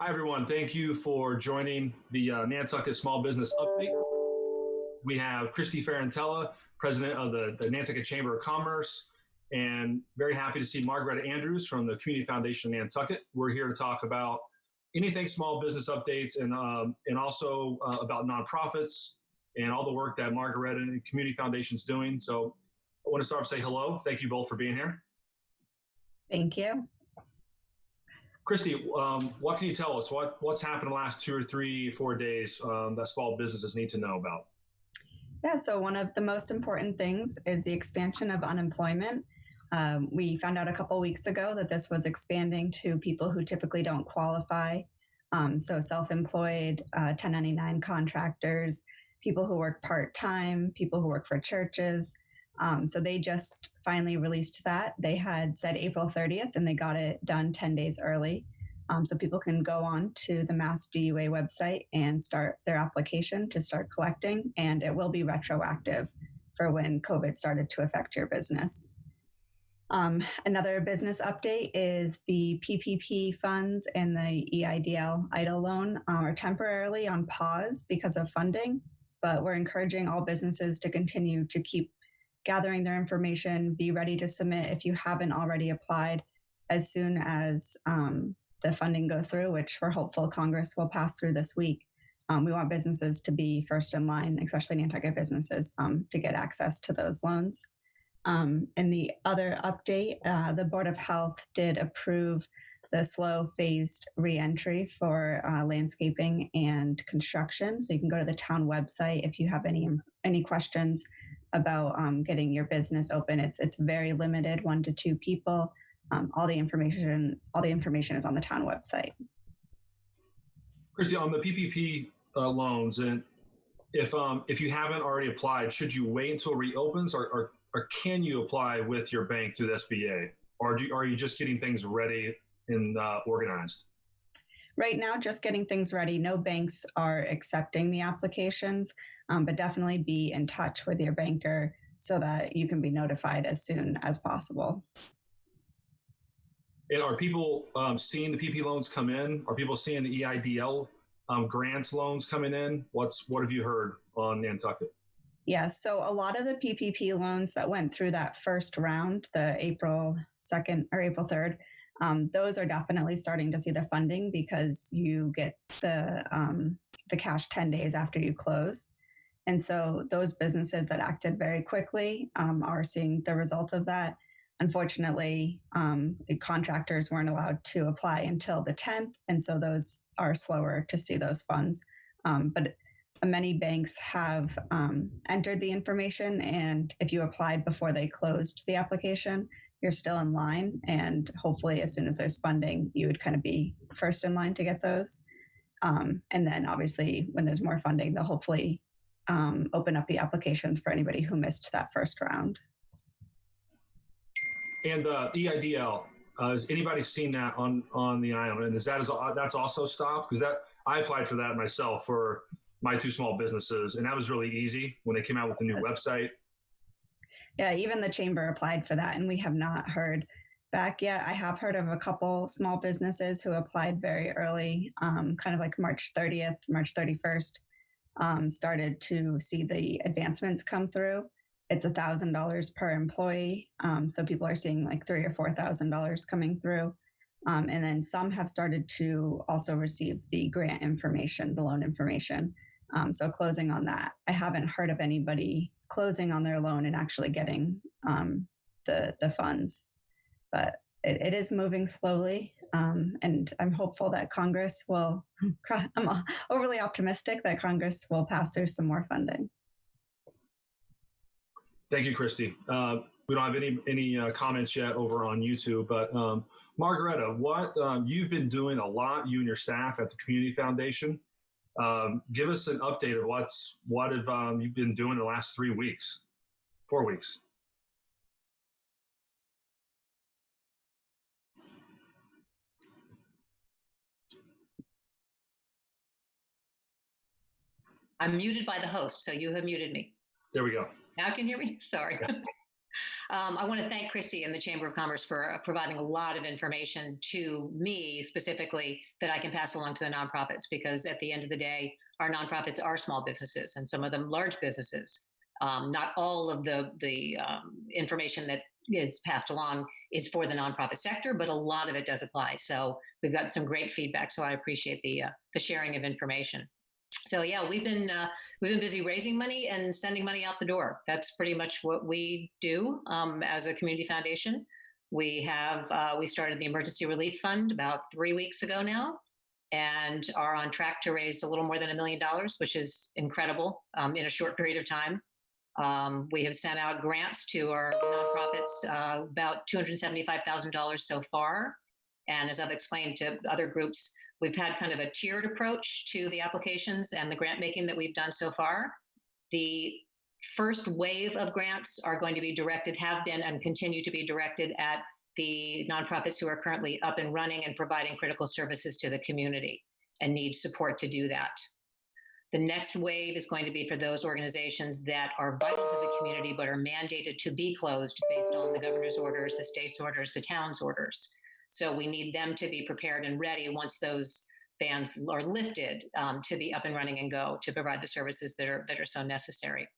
Hi, everyone. Thank you for joining the Nantucket Small Business Update. We have Christy Ferrantella, president of the Nantucket Chamber of Commerce, and very happy to see Margaretta Andrews from the Community Foundation of Nantucket. We're here to talk about anything small business updates and also about nonprofits and all the work that Margaretta and the Community Foundation is doing. So I want to start with say hello. Thank you both for being here. Thank you. Christy, what can you tell us? What's happened the last 2 or 3, 4 days that small businesses need to know about? Yeah, so one of the most important things is the expansion of unemployment. We found out a couple weeks ago that this was expanding to people who typically don't qualify. So self-employed, 1099 contractors, people who work part-time, people who work for churches. So they just finally released that. They had said April 30th and they got it done 10 days early. So people can go on to the Mass DUA website and start their application to start collecting, and it will be retroactive for when COVID started to affect your business. Another business update is the PPP funds and the EIDL EIDL loan are temporarily on pause because of funding, but we're encouraging all businesses to continue to keep gathering their information, be ready to submit if you haven't already applied as soon as the funding goes through, which we're hopeful Congress will pass through this week. We want businesses to be first in line, especially Nantucket businesses, to get access to those loans. And the other update, the Board of Health did approve the slow phased reentry for landscaping and construction. So you can go to the town website if you have any questions about getting your business open. It's very limited, 1 to 2 people. All the information is on the town website. Christy, on the PPP loans, and if you haven't already applied, should you wait until it reopens, or can you apply with your bank through the SBA, or are you just getting things ready and organized? Right now, just getting things ready. No banks are accepting the applications, but definitely be in touch with your banker so that you can be notified as soon as possible. And are people seeing the PP loans come in? Are people seeing the EIDL grants loans coming in? What have you heard on Nantucket? Yes, so a lot of the PPP loans that went through that first round, the April 2nd or April 3rd, those are definitely starting to see the funding because you get the cash 10 days after you close. And so those businesses that acted very quickly are seeing the results of that. Unfortunately, the contractors weren't allowed to apply until the 10th, and so those are slower to see those funds. But many banks have entered the information, and if you applied before they closed the application, you're still in line, and hopefully as soon as there's funding, you would kind of be first in line to get those. And then obviously when there's more funding, they'll hopefully open up the applications for anybody who missed that first round. And EIDL, has anybody seen that on the island? And that's also stopped? Because I applied for that myself for my 2 small businesses, and that was really easy when they came out with the new website. Yeah, even the chamber applied for that, and we have not heard back yet. I have heard of a couple small businesses who applied very early, kind of like March 30th, March 31st, started to see the advancements come through. It's $1,000 per employee, so people are seeing like $3,000 or $4,000 coming through. And then some have started to also receive the grant information, the loan information. So closing on that. I haven't heard of anybody closing on their loan and actually getting the funds, but it is moving slowly. And I'm hopeful that Congress will, I'm overly optimistic that Congress will pass through some more funding. Thank you, Christy. We don't have any comments yet over on YouTube, but Margaretta, you've been doing a lot, you and your staff at the Community Foundation. Give us an update of what have you been doing the last 4 weeks? I'm muted by the host, so you have muted me. There we go. Now can you hear me? Sorry. I want to thank Christy and the Chamber of Commerce for providing a lot of information to me specifically that I can pass along to the nonprofits, because at the end of the day, our nonprofits are small businesses and some of them large businesses. Not all of the information that is passed along is for the nonprofit sector, but a lot of it does apply. So we've got some great feedback. So I appreciate the sharing of information. So yeah, we've been busy raising money and sending money out the door. That's pretty much what we do as a community foundation. We started the Emergency Relief Fund about 3 weeks ago now, and are on track to raise a little more than $1 million, which is incredible in a short period of time. We have sent out grants to our nonprofits, about $275,000 so far. And as I've explained to other groups, we've had kind of a tiered approach to the applications and the grant making that we've done so far. The first wave of grants are going to be directed, have been and continue to be directed at the nonprofits who are currently up and running and providing critical services to the community and need support to do that. The next wave is going to be for those organizations that are vital to the community but are mandated to be closed based on the governor's orders, the state's orders, the town's orders. So we need them to be prepared and ready once those bans are lifted to be up and running and go to provide the services that are so necessary.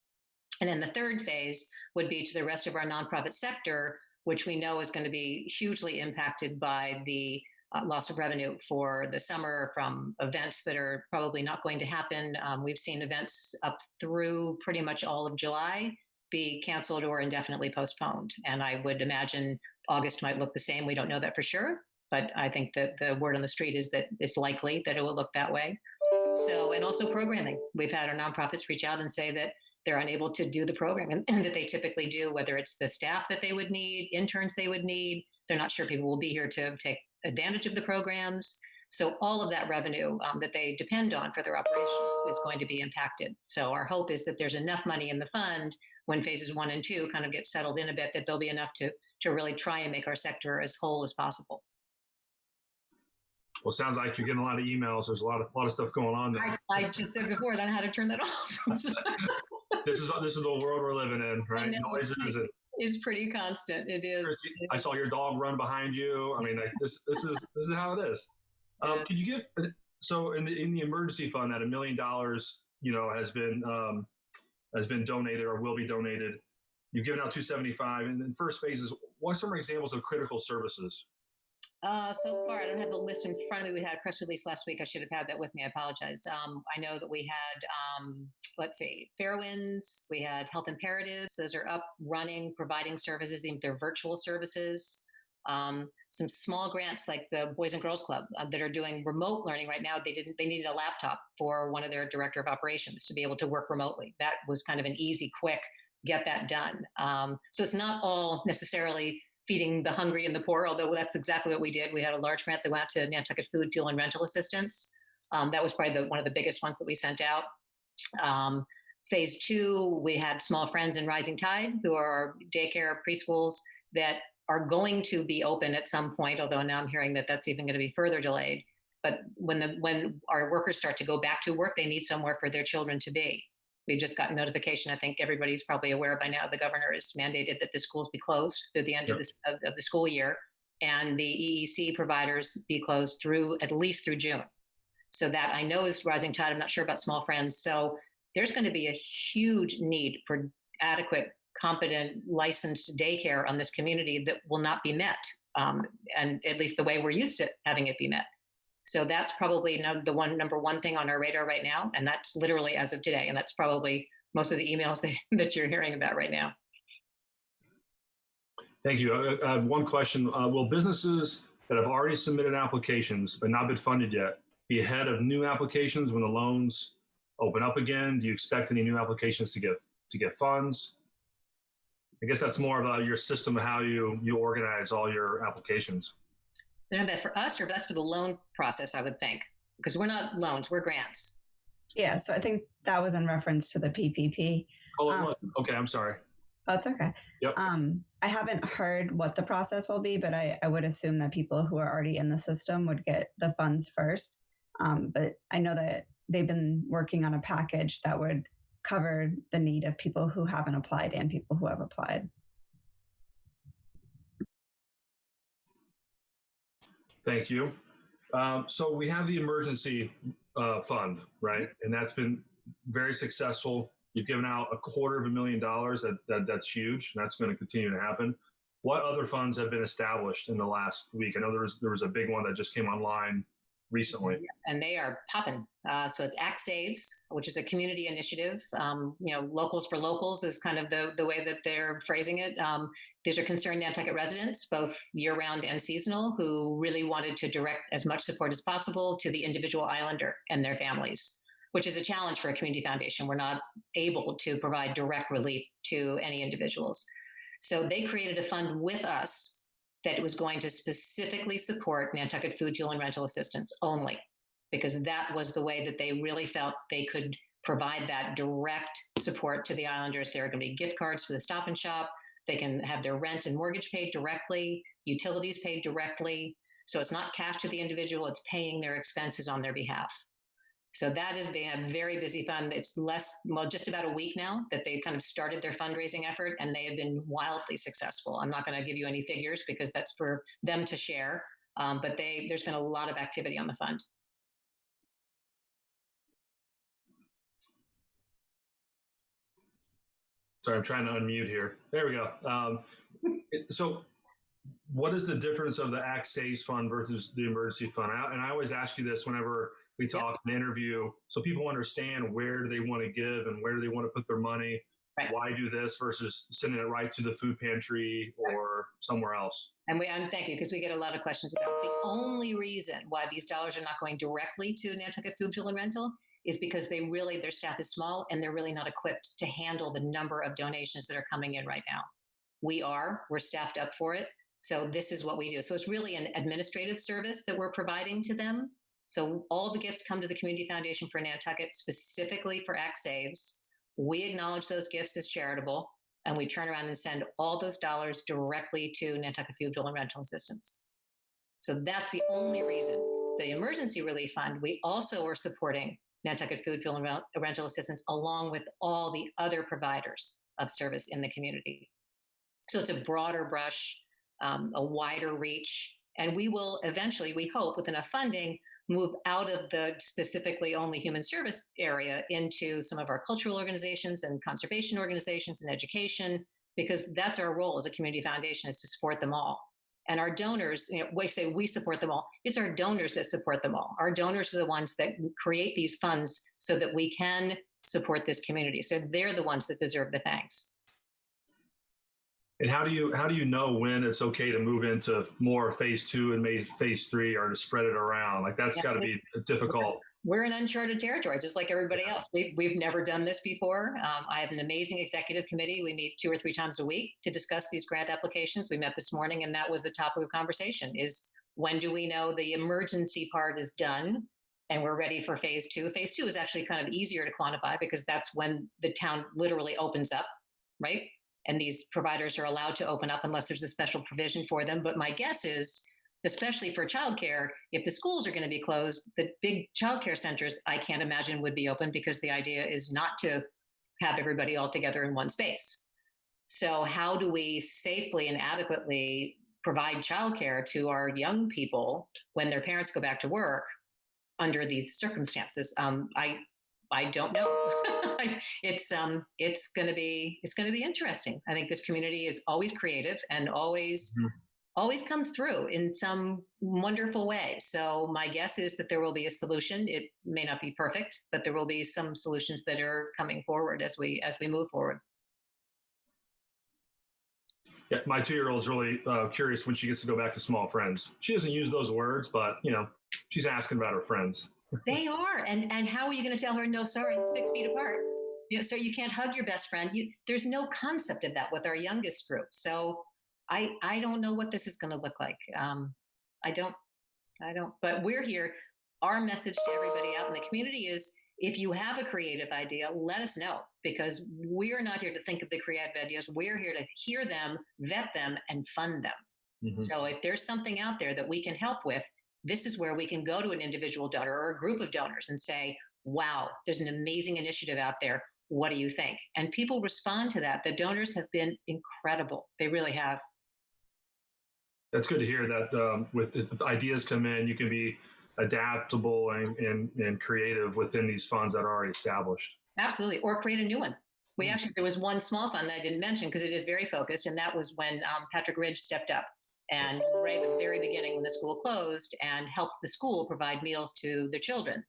And then the third phase would be to the rest of our nonprofit sector, which we know is going to be hugely impacted by the loss of revenue for the summer from events that are probably not going to happen. We've seen events up through pretty much all of July be canceled or indefinitely postponed. And I would imagine August might look the same. We don't know that for sure, but I think that the word on the street is that it's likely that it will look that way. So, and also programming. We've had our nonprofits reach out and say that they're unable to do the programming that they typically do, whether it's the staff that they would need, interns they would need. They're not sure people will be here to take advantage of the programs. So all of that revenue that they depend on for their operations is going to be impacted. So our hope is that there's enough money in the fund when phases 1 and 2 kind of get settled in a bit, that there'll be enough to really try and make our sector as whole as possible. Well, it sounds like you're getting a lot of emails. There's a lot of stuff going on there. I just said before, I don't know how to turn that off. This is the world we're living in, right? Noise is pretty constant. It is. I saw your dog run behind you. I mean, like, this is how it is. Could you give, so in the emergency fund, that $1 million, has been donated or will be donated. You've given out 275, and in first phases, what are some examples of critical services? So far, I don't have the list in front of me. We had a press release last week. I should have had that with me. I apologize. I know that we had, Fairwinds. We had Health Imperatives. Those are up, running, providing services, even their virtual services. Some small grants like the Boys and Girls Club that are doing remote learning right now. They needed a laptop for one of their director of operations to be able to work remotely. That was kind of an easy, quick, get that done. So it's not all necessarily feeding the hungry and the poor, although that's exactly what we did. We had a large grant that went out to Nantucket food, fuel, and rental assistance. That was probably one of the biggest ones that we sent out. Phase 2, we had Small Friends and Rising Tide, who are daycare preschools that are going to be open at some point, although now I'm hearing that that's even going to be further delayed. But when our workers start to go back to work, they need somewhere for their children to be. We just got notification. I think everybody's probably aware by now. The governor has mandated that the schools be closed through the end of the school year, and the EEC providers be closed at least through June. So that I know is Rising Tide. I'm not sure about Small Friends. So there's going to be a huge need for adequate, competent, licensed daycare on this community that will not be met, and at least the way we're used to having it be met. So that's probably the number one thing on our radar right now, and that's literally as of today, and that's probably most of the emails that you're hearing about right now. Thank you. I have one question. Will businesses that have already submitted applications but not been funded yet be ahead of new applications when the loans open up again? Do you expect any new applications to get funds? I guess that's more about your system of how you organize all your applications. They're not for us, or that's for the loan process, I would think, because we're not loans, we're grants. Yeah, so I think that was in reference to the PPP. Oh, okay, I'm sorry. That's okay. Yep. I haven't heard what the process will be, but I would assume that people who are already in the system would get the funds first. But I know that they've been working on a package that would cover the need of people who haven't applied and people who have applied. Thank you. So we have the emergency fund, right? And that's been very successful. You've given out $250,000. That's huge. And that's going to continue to happen. What other funds have been established in the last week? I know there was a big one that just came online recently. And they are popping. So it's Act Saves, which is a community initiative. Locals for locals is kind of the way that they're phrasing it. These are concerned Nantucket residents, both year-round and seasonal, who really wanted to direct as much support as possible to the individual islander and their families, which is a challenge for a community foundation. We're not able to provide direct relief to any individuals. So they created a fund with us that was going to specifically support Nantucket food, fuel, and rental assistance only, because that was the way that they really felt they could provide that direct support to the islanders. There are going to be gift cards for the Stop and Shop. They can have their rent and mortgage paid directly, utilities paid directly. So it's not cash to the individual, it's paying their expenses on their behalf. So that has been a very busy fund. It's just about a week now that they've kind of started their fundraising effort, and they have been wildly successful. I'm not going to give you any figures because that's for them to share, but there's been a lot of activity on the fund. Sorry, I'm trying to unmute here. There we go. So what is the difference of the Act Saves Fund versus the emergency fund? And I always ask you this whenever we talk and interview, so people understand where do they want to give and where do they want to put their money. Right. Why do this versus sending it right to the food pantry or somewhere else? And thank you, because we get a lot of questions about the only reason why these dollars are not going directly to Nantucket Food, Fuel, and Rental is because their staff is small and they're really not equipped to handle the number of donations that are coming in right now. We're staffed up for it. So this is what we do. So it's really an administrative service that we're providing to them. So all the gifts come to the Community Foundation for Nantucket specifically for Act Saves. We acknowledge those gifts as charitable, and we turn around and send all those dollars directly to Nantucket Food, Fuel, and Rental Assistance. So that's the only reason. The Emergency Relief Fund, we also are supporting Nantucket Food, Fuel, and Rental Assistance along with all the other providers of service in the community. So it's a broader brush, a wider reach, and we will eventually, we hope, with enough funding, move out of the specifically only human service area into some of our cultural organizations and conservation organizations and education, because that's our role as a community foundation, is to support them all. And our donors, we say we support them all. It's our donors that support them all. Our donors are the ones that create these funds so that we can support this community. So they're the ones that deserve the thanks. And how do you know when it's okay to move into more phase 2 and maybe phase 3, or to spread it around? Like that's got to be difficult. We're in uncharted territory, just like everybody else. We've never done this before. I have an amazing executive committee. We meet 2 or 3 times a week to discuss these grant applications. We met this morning, and that was the topic of conversation: is when do we know the emergency part is done and we're ready for phase 2? Phase 2 is actually kind of easier to quantify because that's when the town literally opens up, right? And these providers are allowed to open up unless there's a special provision for them. But my guess is, especially for childcare, if the schools are going to be closed, the big childcare centers, I can't imagine, would be open, because the idea is not to have everybody all together in one space. So how do we safely and adequately provide childcare to our young people when their parents go back to work under these circumstances? I don't know. It's going to be interesting. I think this community is always creative and always comes through in some wonderful way. So my guess is that there will be a solution. It may not be perfect, but there will be some solutions that are coming forward as we move forward. Yeah, my 2-year-old's really curious when she gets to go back to small friends. She doesn't use those words, but she's asking about her friends. They are. And how are you going to tell her, no, sorry, 6 feet apart? So you can't hug your best friend. There's no concept of that with our youngest group. So I don't know what this is going to look like. I don't, but we're here. Our message to everybody out in the community is, if you have a creative idea, let us know, because we're not here to think of the creative ideas. We're here to hear them, vet them, and fund them. Mm-hmm. So if there's something out there that we can help with, this is where we can go to an individual donor or a group of donors and say, wow, there's an amazing initiative out there. What do you think? And people respond to that. The donors have been incredible. They really have. That's good to hear that if ideas come in, you can be adaptable and creative within these funds that are already established. Absolutely. Or create a new one. We actually, there was one small fund that I didn't mention because it is very focused, and that was when Patrick Ridge stepped up and right at the very beginning when the school closed and helped the school provide meals to their children,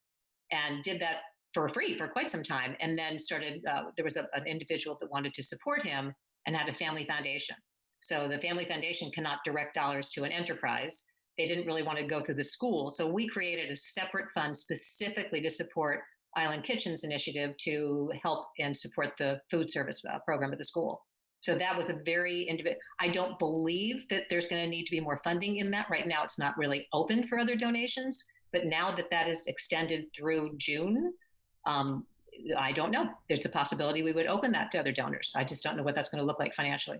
and did that for free for quite some time. And then started, there was an individual that wanted to support him and had a family foundation. So the family foundation cannot direct dollars to an enterprise. They didn't really want to go through the school. So we created a separate fund specifically to support Island Kitchens initiative to help and support the food service program at the school. So that was a very individual. I don't believe that there's going to need to be more funding in that. Right now, it's not really open for other donations. But now that that is extended through June, I don't know. There's a possibility we would open that to other donors. I just don't know what that's going to look like financially.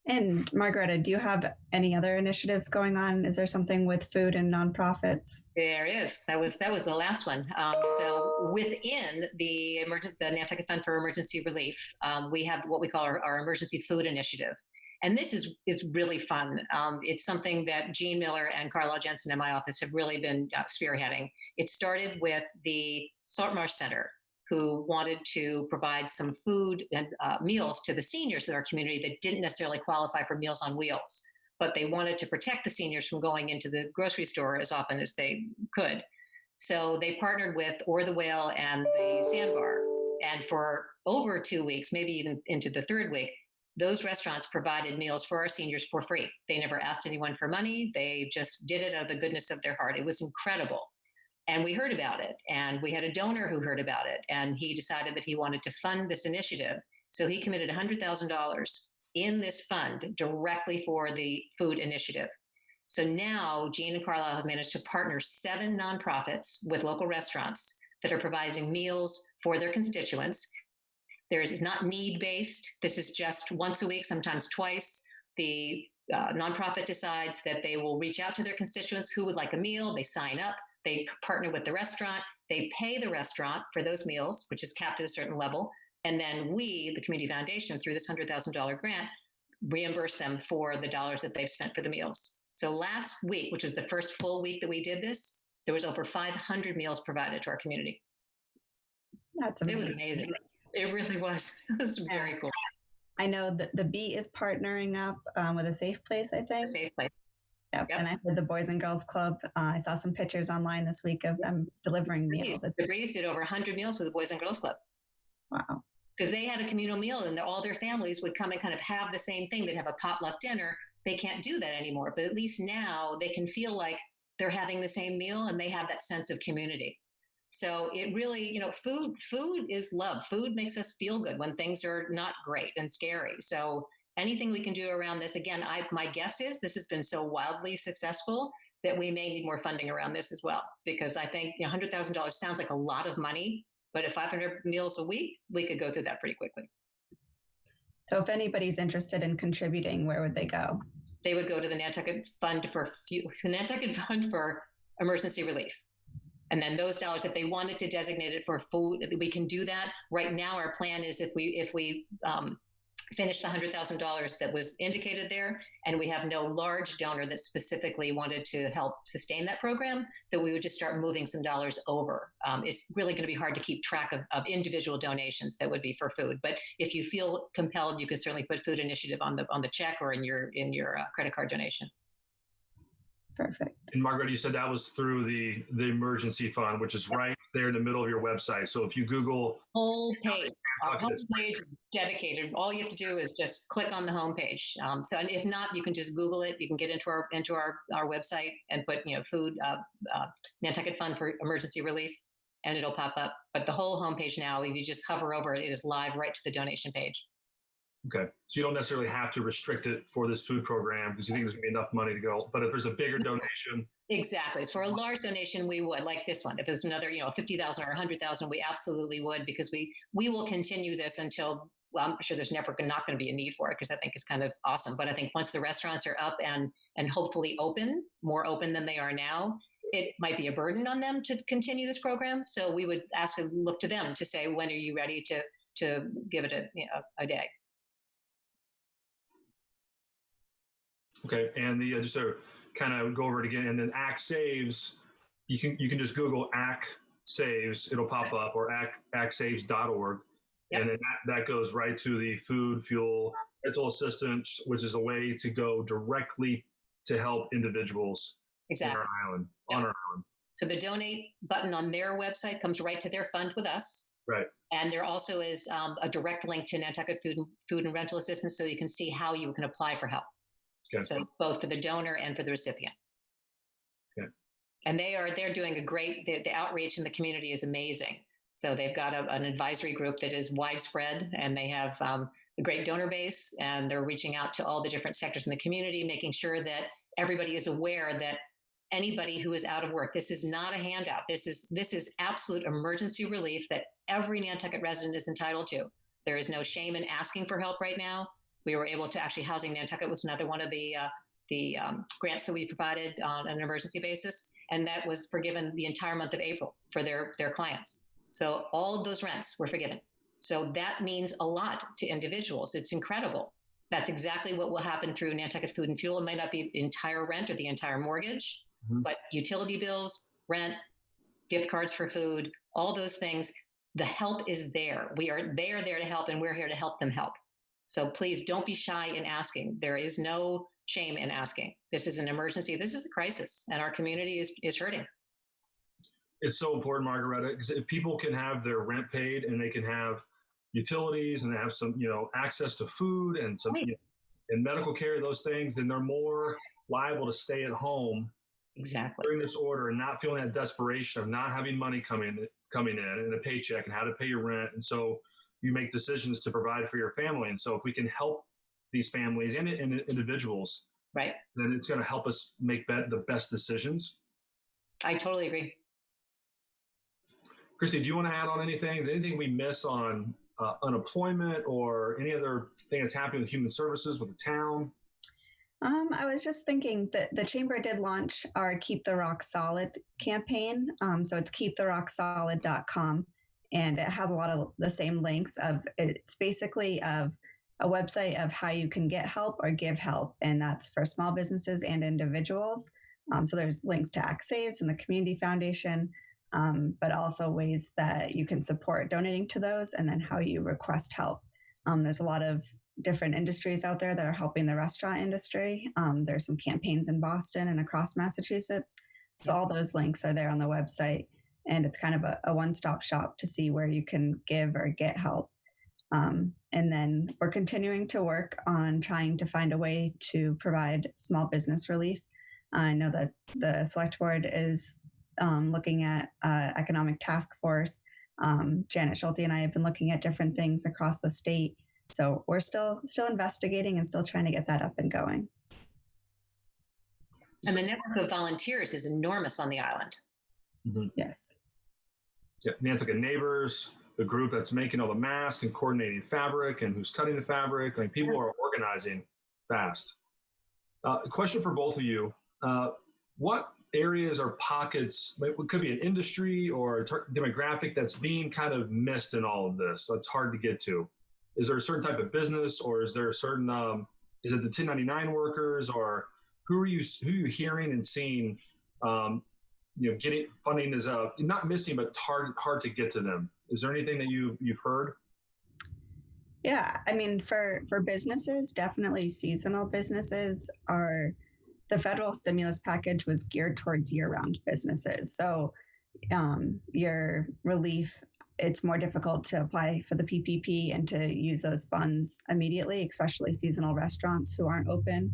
And Margareta, do you have any other initiatives going on? Is there something with food and nonprofits? There is. That was the last one. So within the Nantucket Fund for Emergency Relief, we have what we call our Emergency Food Initiative. And this is really fun. It's something that Jean Miller and Carlisle Jensen in my office have really been spearheading. It started with the Saltmarsh Center, who wanted to provide some food and meals to the seniors in our community that didn't necessarily qualify for Meals on Wheels, but they wanted to protect the seniors from going into the grocery store as often as they could. So they partnered with Or the Whale and the Sandbar. And for over 2 weeks, maybe even into the third week, those restaurants provided meals for our seniors for free. They never asked anyone for money. They just did it out of the goodness of their heart. It was incredible. And we heard about it, and we had a donor who heard about it, and he decided that he wanted to fund this initiative. So he committed $100,000 in this fund directly for the food initiative. So now Jean and Carlisle have managed to partner 7 nonprofits with local restaurants that are providing meals for their constituents. It's not need-based. This is just once a week, sometimes twice. The nonprofit decides that they will reach out to their constituents who would like a meal. They sign up. They partner with the restaurant. They pay the restaurant for those meals, which is capped at a certain level. And then we, the community foundation, through this $100,000 grant, reimburse them for the dollars that they've spent for the meals. So last week, which was the first full week that we did this, there was over 500 meals provided to our community. That's amazing. It was amazing. It really was. It was very cool. I know that the Bee is partnering up with a Safe Place, I think. Safe Place. Yep. And I heard the Boys and Girls Club. I saw some pictures online this week of them delivering meals. The Breeze did over 100 meals for the Boys and Girls Club. Wow. Because they had a communal meal, and all their families would come and kind of have the same thing. They'd have a potluck dinner. They can't do that anymore. But at least now they can feel like they're having the same meal, and they have that sense of community. So it really, food is love. Food makes us feel good when things are not great and scary. So anything we can do around this, again, my guess is this has been so wildly successful that we may need more funding around this as well. Because I think $100,000 sounds like a lot of money, but at 500 meals a week, we could go through that pretty quickly. So if anybody's interested in contributing, where would they go? They would go to the Nantucket Fund for Emergency Relief. And then those dollars, if they wanted to designate it for food, we can do that. Right now, our plan is if we finish the $100,000 that was indicated there, and we have no large donor that specifically wanted to help sustain that program, that we would just start moving some dollars over. It's really going to be hard to keep track of individual donations that would be for food. But if you feel compelled, you can certainly put Food Initiative on the check or in your credit card donation. Perfect. And Margaret, you said that was through the emergency fund, which is right there in the middle of your website. So if you Google whole page, our homepage is dedicated. All you have to do is just click on the homepage. So, and if not, you can just Google it. You can get into our website and put food Nantucket Fund for Emergency Relief, and it'll pop up. But the whole homepage now, if you just hover over it, it is live right to the donation page. Okay. So you don't necessarily have to restrict it for this food program because you think there's going to be enough money to go. But if there's a bigger donation. Exactly. So for a large donation, we would, like this one. If there's another, 50,000 or 100,000, we absolutely would, because we will continue this until, well, I'm sure there's never not going to be a need for it, because I think it's kind of awesome. But I think once the restaurants are up and hopefully open, more open than they are now, it might be a burden on them to continue this program. So we would look to them to say, when are you ready to give it a day? Okay, and the just to kind of go over it again, and then ACT Saves, you can just Google ACT Saves, it'll pop up, or actsaves.org, Yep. and then that goes right to the food, fuel, rental assistance, which is a way to go directly to help individuals Exactly. in our island, Yep. on our island. So the donate button on their website comes right to their fund with us. Right. And there also is a direct link to Nantucket food and rental assistance, so you can see how you can apply for help. Okay. So it's both for the donor and for the recipient. Okay. And they're doing a great, the outreach in the community is amazing. So they've got an advisory group that is widespread, and they have a great donor base, and they're reaching out to all the different sectors in the community, making sure that everybody is aware that anybody who is out of work, this is not a handout. This is absolute emergency relief that every Nantucket resident is entitled to. There is no shame in asking for help right now. We were able to actually, Housing Nantucket was another one of the grants that we provided on an emergency basis, and that was forgiven the entire month of April for their clients. So all of those rents were forgiven. So that means a lot to individuals. It's incredible. That's exactly what will happen through Nantucket Food and Fuel. It might not be the entire rent or the entire mortgage, but utility bills, rent, gift cards for food, all those things, the help is there. They are there to help, and we're here to help them help. So please don't be shy in asking. There is no shame in asking. This is an emergency. This is a crisis, and our community is hurting. It's so important, Margaretta, because if people can have their rent paid and they can have utilities and they have some, access to food and some and medical care, those things, then they're more liable to stay at home exactly during this order and not feeling that desperation of not having money coming in and a paycheck and how to pay your rent. And so you make decisions to provide for your family. And so if we can help these families and individuals, right, then it's going to help us make the best decisions. I totally agree. Christy, do you want to add on anything? Anything we miss on unemployment or any other thing that's happening with human services with the town? I was just thinking that the Chamber did launch our Keep the Rock Solid campaign. So it's keeptherocksolid.com, and it has a lot of the same links. It's basically a website of how you can get help or give help, and that's for small businesses and individuals. So there's links to ACT Saves and the Community Foundation, but also ways that you can support donating to those, and then how you request help. There's a lot of different industries out there that are helping the restaurant industry. There's some campaigns in Boston and across Massachusetts. So all those links are there on the website, and it's kind of a one-stop shop to see where you can give or get help. And then we're continuing to work on trying to find a way to provide small business relief. I know that the select board is looking at economic task force. Janet Schulte and I have been looking at different things across the state. So we're still investigating and still trying to get that up and going. And the network of volunteers is enormous on the island. Mm-hmm. Yes. Yeah, Nantucket Neighbors, the group that's making all the masks and coordinating fabric and who's cutting the fabric. I mean, people are organizing fast. Question for both of you. What areas or pockets, it could be an industry or a demographic that's being kind of missed in all of this, that's hard to get to? Is there a certain type of business, or is there a certain, is it the 1099 workers, or who are you hearing and seeing, getting funding is not missing, but it's hard to get to them? Is there anything that you've heard? Yeah, I mean, for businesses, definitely seasonal businesses the federal stimulus package was geared towards year-round businesses. So your relief, it's more difficult to apply for the PPP and to use those funds immediately, especially seasonal restaurants who aren't open,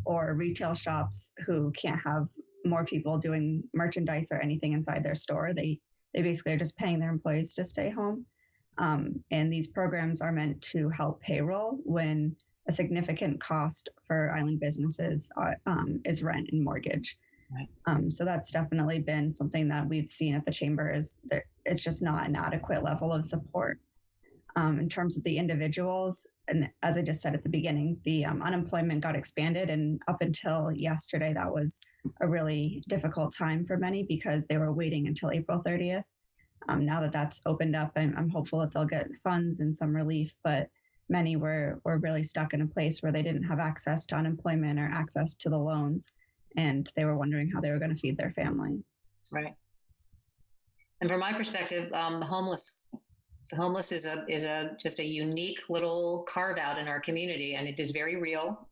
or retail shops who can't have more people doing merchandise or anything inside their store. They basically are just paying their employees to stay home. And these programs are meant to help payroll when a significant cost for island businesses is rent and mortgage. Right. So that's definitely been something that we've seen at the Chamber, is that it's just not an adequate level of support. In terms of the individuals, and as I just said at the beginning, the unemployment got expanded, and up until yesterday, that was a really difficult time for many because they were waiting until April 30th. Now that that's opened up, I'm hopeful that they'll get funds and some relief, but many were really stuck in a place where they didn't have access to unemployment or access to the loans, and they were wondering how they were going to feed their family. Right. And from my perspective, the homeless is just a unique little carve out in our community, and it is very real.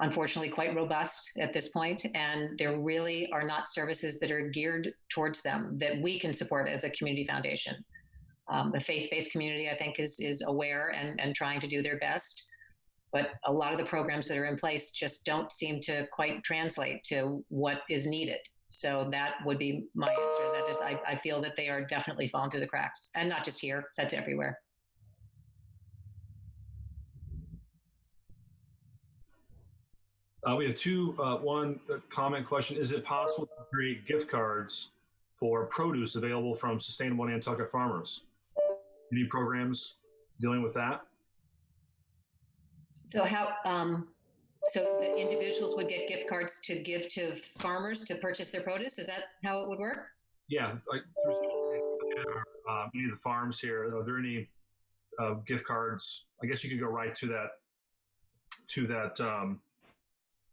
Unfortunately, quite robust at this point, and there really are not services that are geared towards them that we can support as a community foundation. The faith-based community, I think, is aware and trying to do their best, but a lot of the programs that are in place just don't seem to quite translate to what is needed. So that would be my answer. That is, I feel that they are definitely falling through the cracks, and not just here, that's everywhere. We have two, one comment question. Is it possible to create gift cards for produce available from sustainable Nantucket farmers? Any programs dealing with that? So so the individuals would get gift cards to give to farmers to purchase their produce? Is that how it would work? Yeah, like many of the farms here. Are there any gift cards? I guess you could go right to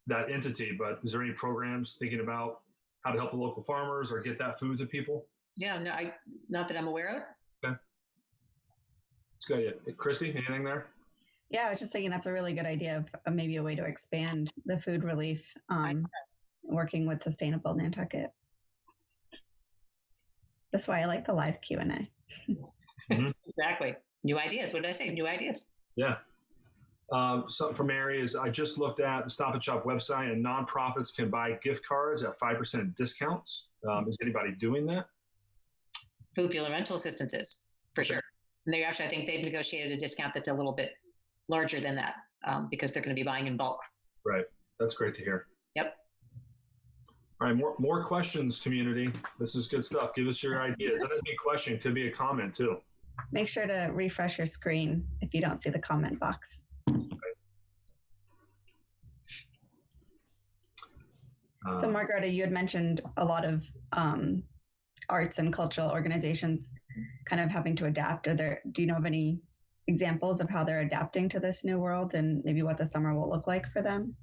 that entity, but is there any programs thinking about how to help the local farmers or get that food to people? Yeah, no, not that I'm aware of. Okay, it's good. Christy, anything there? Yeah, I was just thinking that's a really good idea of maybe a way to expand the food relief, working with Sustainable Nantucket. That's why I like the live Q&A. Exactly. New ideas. What did I say? New ideas. Yeah. Something from Mary is I just looked at the Stop and Shop website, and nonprofits can buy gift cards at 5% discounts. Is anybody doing that? Food, fuel, and rental assistances, for sure. And they actually, I think they've negotiated a discount that's a little bit larger than that because they're going to be buying in bulk. Right. That's great to hear. Yep. All right. More questions, community. This is good stuff. Give us your ideas. That doesn't be a question. It could be a comment too. Make sure to refresh your screen if you don't see the comment box. So Margareta, you had mentioned a lot of arts and cultural organizations kind of having to adapt. Do you know of any examples of how they're adapting to this new world and maybe what the summer will look like for them?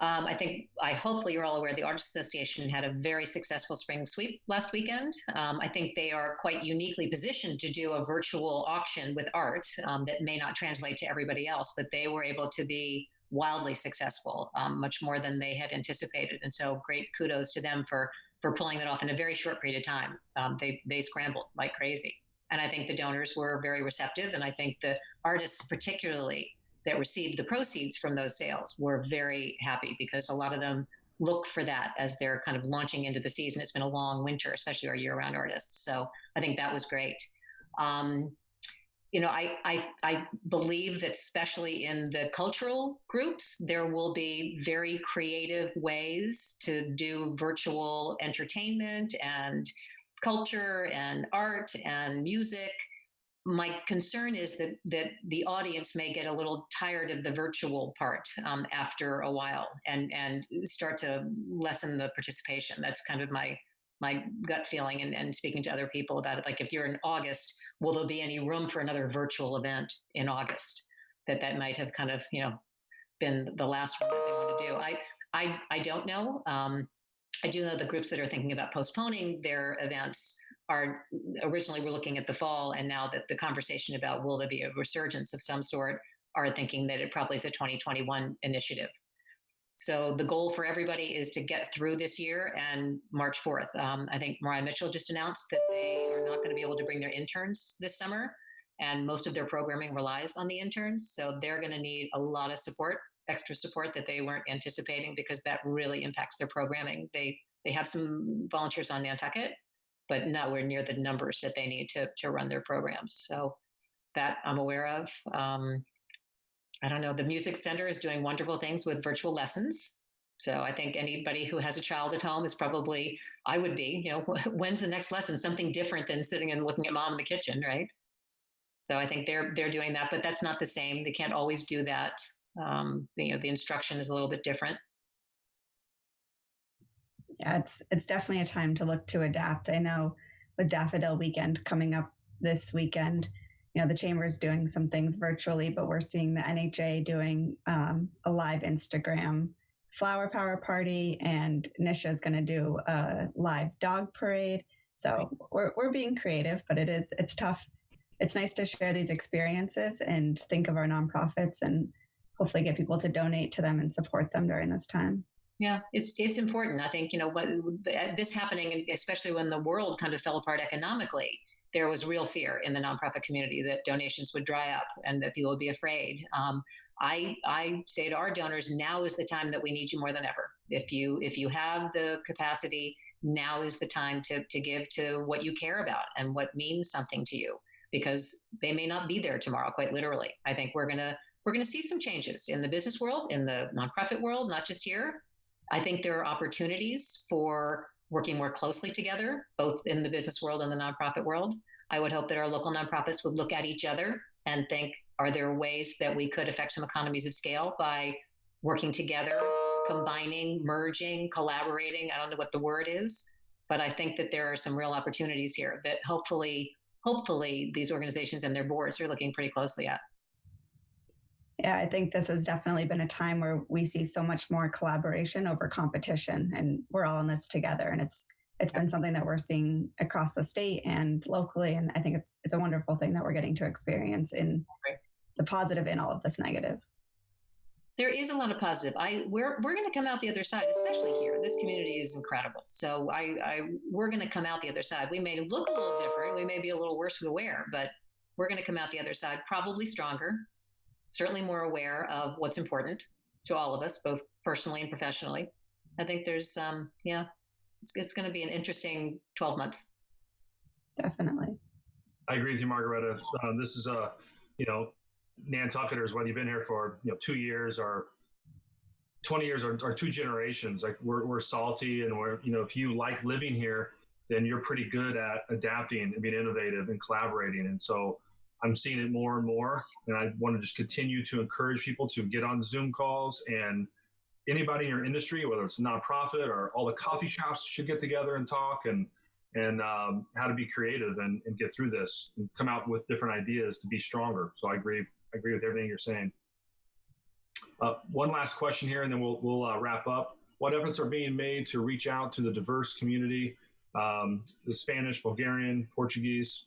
Hopefully you're all aware the Artists Association had a very successful spring sweep last weekend. I think they are quite uniquely positioned to do a virtual auction with art that may not translate to everybody else, but they were able to be wildly successful, much more than they had anticipated. And so great kudos to them for pulling it off in a very short period of time. They scrambled like crazy. And I think the donors were very receptive. And I think the artists particularly that received the proceeds from those sales were very happy because a lot of them look for that as they're kind of launching into the season. It's been a long winter, especially our year-round artists. So I think that was great. I believe that especially in the cultural groups, there will be very creative ways to do virtual entertainment and culture and art and music. My concern is that the audience may get a little tired of the virtual part after a while and start to lessen the participation. That's kind of my gut feeling and speaking to other people about it. Like if you're in August, will there be any room for another virtual event in August? That might have kind of, been the last one that they want to do. I don't know. I do know the groups that are thinking about postponing their events are originally were looking at the fall, and now that the conversation about will there be a resurgence of some sort are thinking that it probably is a 2021 initiative. So the goal for everybody is to get through this year and March 4th. I think Mariah Mitchell just announced that they are not going to be able to bring their interns this summer, and most of their programming relies on the interns. So they're going to need a lot of support, extra support that they weren't anticipating because that really impacts their programming. They have some volunteers on Nantucket, but nowhere near the numbers that they need to run their programs. So that I'm aware of. I don't know, the Music Center is doing wonderful things with virtual lessons. So I think anybody who has a child at home is probably, I would be, when's the next lesson? Something different than sitting and looking at mom in the kitchen, right? So I think they're doing that, but that's not the same. They can't always do that. The instruction is a little bit different. Yeah, it's definitely a time to look to adapt. I know with Daffodil Weekend coming up this weekend, the chamber is doing some things virtually, but we're seeing the NHA doing a live Instagram flower power party, and Nisha is going to do a live dog parade. So we're being creative, but it's tough. It's nice to share these experiences and think of our nonprofits and hopefully get people to donate to them and support them during this time. Yeah, it's important. I think, what this happening, especially when the world kind of fell apart economically, there was real fear in the nonprofit community that donations would dry up and that people would be afraid. I say to our donors, now is the time that we need you more than ever. If you have the capacity, now is the time to give to what you care about and what means something to you, because they may not be there tomorrow, quite literally. I think we're gonna see some changes in the business world, in the nonprofit world, not just here. I think there are opportunities for working more closely together, both in the business world and the nonprofit world. I would hope that our local nonprofits would look at each other and think, are there ways that we could affect some economies of scale by working together, combining, merging, collaborating? I don't know what the word is, but I think that there are some real opportunities here that hopefully these organizations and their boards are looking pretty closely at. Yeah, I think this has definitely been a time where we see so much more collaboration over competition, and we're all in this together. And it's been something that we're seeing across the state and locally. And I think it's a wonderful thing that we're getting to experience in the positive in all of this negative. There is a lot of positive. We're going to come out the other side, especially here. This community is incredible. So we're going to come out the other side. We may look a little different. We may be a little worse for the wear, but we're going to come out the other side probably stronger, certainly more aware of what's important to all of us, both personally and professionally. I think there's, it's going to be an interesting 12 months. Definitely. I agree with you, Margareta. This is Nantucketers, whether you've been here for 2 years or 20 years or 2 generations, like we're salty, and we're if you like living here, then you're pretty good at adapting and being innovative and collaborating. And so I'm seeing it more and more, and I want to just continue to encourage people to get on Zoom calls, and anybody in your industry, whether it's a nonprofit or all the coffee shops, should get together and talk and how to be creative and get through this and come out with different ideas to be stronger. So I agree with everything you're saying. One last question here, and then we'll wrap up. What efforts are being made to reach out to the diverse community, the Spanish, Bulgarian, Portuguese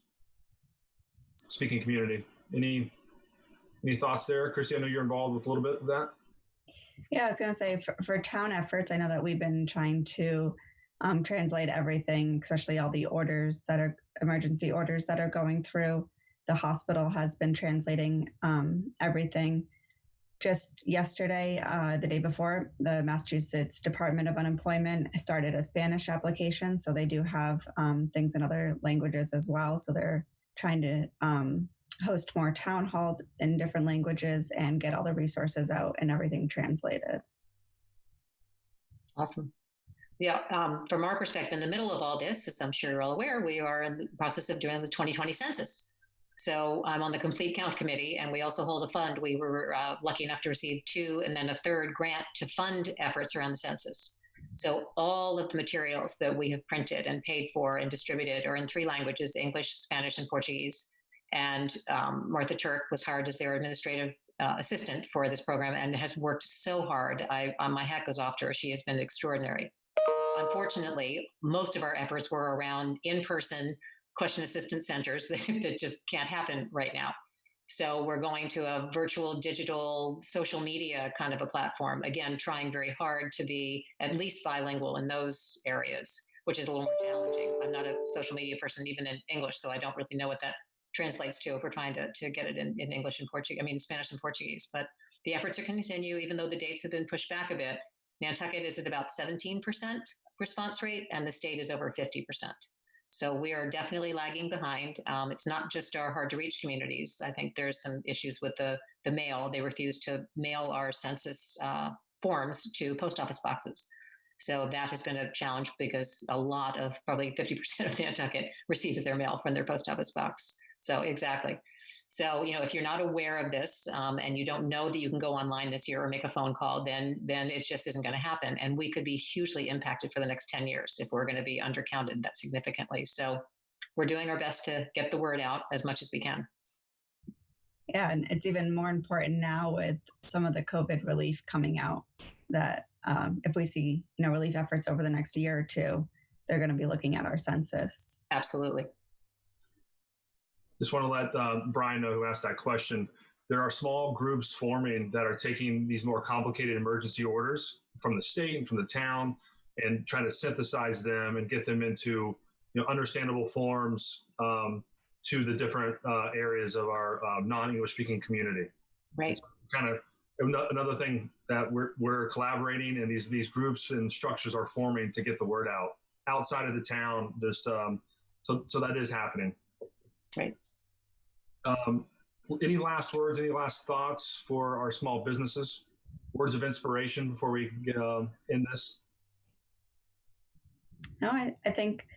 speaking community? Any thoughts there? Christy, I know you're involved with a little bit of that. Yeah, I was going to say for town efforts, I know that we've been trying to translate everything, especially all the orders that are emergency orders that are going through. The hospital has been translating everything. Just yesterday, the day before, the Massachusetts Department of Unemployment started a Spanish application. So they do have things in other languages as well. So they're trying to host more town halls in different languages and get all the resources out and everything translated. Awesome. Yeah, from our perspective, in the middle of all this, as I'm sure you're all aware, we are in the process of doing the 2020 census. So I'm on the Complete Count Committee, and we also hold a fund. We were lucky enough to receive 2 and then a 3rd grant to fund efforts around the census. So all of the materials that we have printed and paid for and distributed are in 3 languages, English, Spanish, and Portuguese. And Martha Turk was hired as their administrative assistant for this program and has worked so hard. My hat goes off to her. She has been extraordinary. Unfortunately, most of our efforts were around in-person question assistance centers that just can't happen right now. So we're going to a virtual, digital, social media kind of a platform, again, trying very hard to be at least bilingual in those areas, which is a little more challenging. I'm not a social media person, even in English, so I don't really know what that translates to if we're trying to get it in English and Portuguese, Spanish and Portuguese. But the efforts are going to continue, even though the dates have been pushed back a bit. Nantucket is at about 17% response rate, and the state is over 50%. So we are definitely lagging behind. It's not just our hard to reach communities. I think there's some issues with the mail. They refuse to mail our census forms to post office boxes. So that has been a challenge because a lot of, probably 50% of Nantucket receives their mail from their post office box. So exactly. So, if you're not aware of this and you don't know that you can go online this year or make a phone call, then it just isn't going to happen. And we could be hugely impacted for the next 10 years if we're going to be undercounted that significantly. So we're doing our best to get the word out as much as we can. Yeah, and it's even more important now with some of the COVID relief coming out that if we see, relief efforts over the next year or two, they're going to be looking at our census. Absolutely. Just want to let Brian know, who asked that question. There are small groups forming that are taking these more complicated emergency orders from the state and from the town and trying to synthesize them and get them into understandable forms to the different areas of our non-English speaking community. Right. It's kind of another thing that we're collaborating, and these groups and structures are forming to get the word out outside of the town. Just so that is happening. Right. Any last words, any last thoughts for our small businesses? Words of inspiration before we get in this? No, I think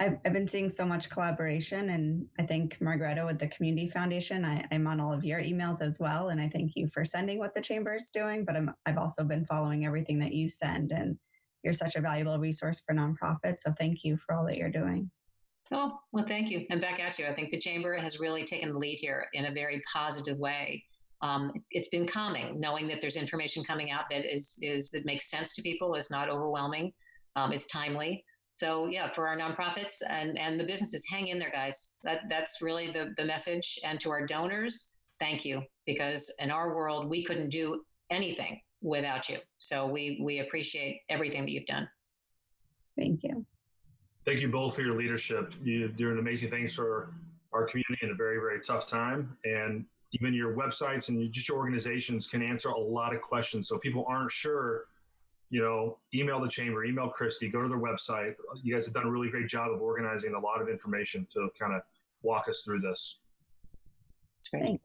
I've been seeing so much collaboration, and I think Margareta with the Community Foundation, I'm on all of your emails as well, and I thank you for sending what the Chamber is doing, but I've also been following everything that you send, and you're such a valuable resource for nonprofits, so thank you for all that you're doing. Oh, well, thank you. And back at you. I think the Chamber has really taken the lead here in a very positive way. It's been calming knowing that there's information coming out that that makes sense to people, is not overwhelming, is timely. So yeah, for our nonprofits and the businesses, hang in there, guys. That's really the message. And to our donors, thank you, because in our world, we couldn't do anything without you. So we appreciate everything that you've done. Thank you. Thank you both for your leadership. You're doing amazing things for our community in a very, very tough time. And even your websites and just your organizations can answer a lot of questions. So people aren't sure, email the Chamber, email Christy, go to their website. You guys have done a really great job of organizing a lot of information to kind of walk us through this. That's great.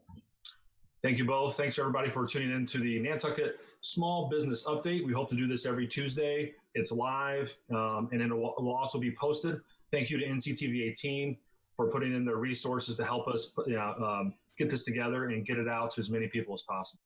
Thank you both. Thanks everybody for tuning in to the Nantucket Small Business Update. We hope to do this every Tuesday. It's live, and it will also be posted. Thank you to NCTV 18 for putting in their resources to help us get this together and get it out to as many people as possible.